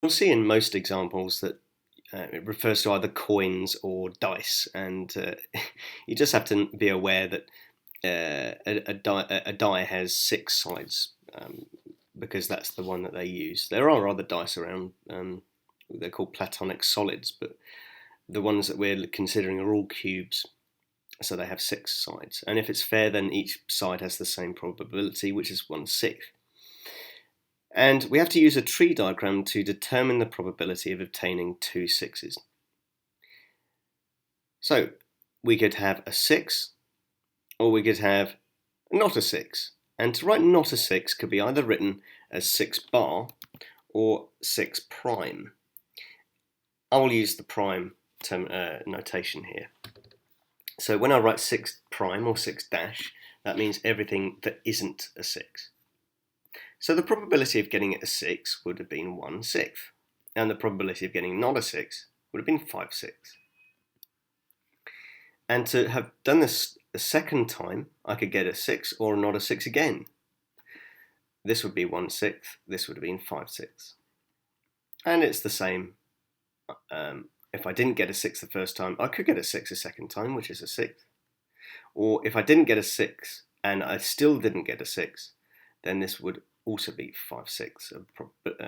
You'll see in most examples that it refers to either coins or dice, and you just have to be aware that a die has six sides, because that's the one that they use. There are other dice around. They're called platonic solids, but the ones that we're considering are all cubes, so they have six sides. And if it's fair, then each side has the same probability, which is 1/6. And we have to use a tree diagram to determine the probability of obtaining two sixes. So we could have a 6, or we could have not a 6. And to write not a 6 could be either written as 6 bar or 6 prime. I will use the prime notation here. So when I write 6 prime or 6 dash, that means everything that isn't a 6. So the probability of getting a 6 would have been 1/6, and the probability of getting not a 6 would have been 5/6. And to have done this a second time, I could get a 6 or not a 6 again. This would be 1/6, this would have been 5/6. And it's the same. If I didn't get a 6 the first time, I could get a 6 a second time, which is a 6. Or if I didn't get a 6 and I still didn't get a 6, then this would also be 5/6 of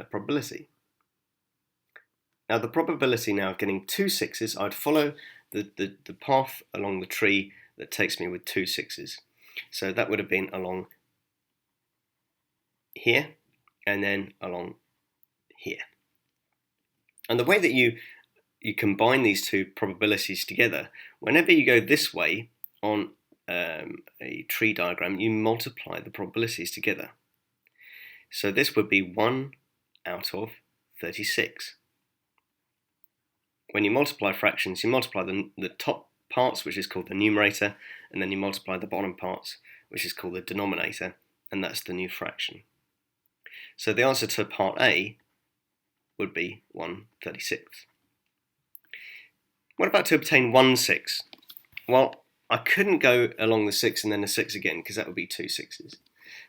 probability. Now the probability now of getting two 6s, I'd follow the path along the tree that takes me with two 6s. So that would have been along here and then along here. And the way that you combine these two probabilities together, whenever you go this way on a tree diagram, you multiply the probabilities together. So this would be 1 out of 36. When you multiply fractions, you multiply the top parts, which is called the numerator, and then you multiply the bottom parts, which is called the denominator, and that's the new fraction. So the answer to part A would be 1/36. What about to obtain 1/6? Well, I couldn't go along the 6 and then a 6 again, because that would be two 6s.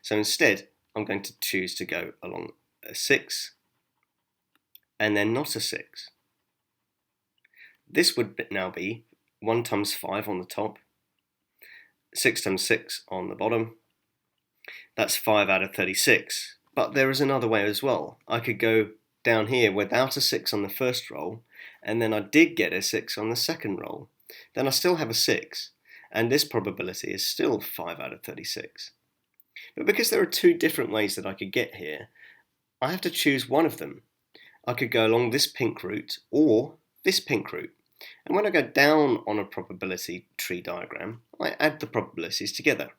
So instead, I'm going to choose to go along a 6 and then not a 6. This would now be 1 times 5 on the top, 6 times 6 on the bottom. That's 5 out of 36. But there is another way as well. I could go down here without a 6 on the first roll, and then I did get a 6 on the second roll. Then I still have a 6, and this probability is still 5 out of 36. But because there are two different ways that I could get here, I have to choose one of them. I could go along this pink route or this pink route. And when I go down on a probability tree diagram, I add the probabilities together.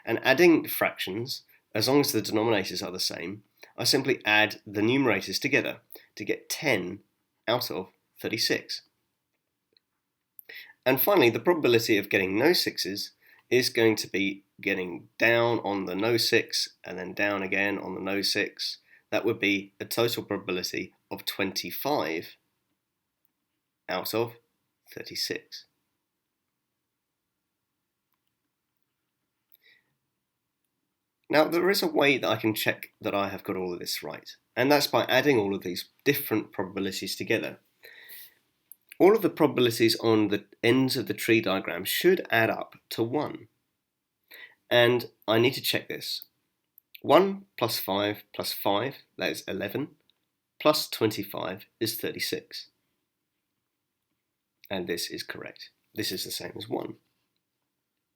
And adding the fractions, as long as the denominators are the same, I simply add the numerators together to get 10 out of 36. And finally, the probability of getting no 6s is going to be getting down on the no 6 and then down again on the no 6. That would be a total probability of 25 out of 36. Now there is a way that I can check that I have got all of this right, and that's by adding all of these different probabilities together. All of the probabilities on the ends of the tree diagram should add up to 1. And I need to check this. 1 plus 5 plus 5, that is 11, plus 25 is 36. And this is correct. This is the same as 1.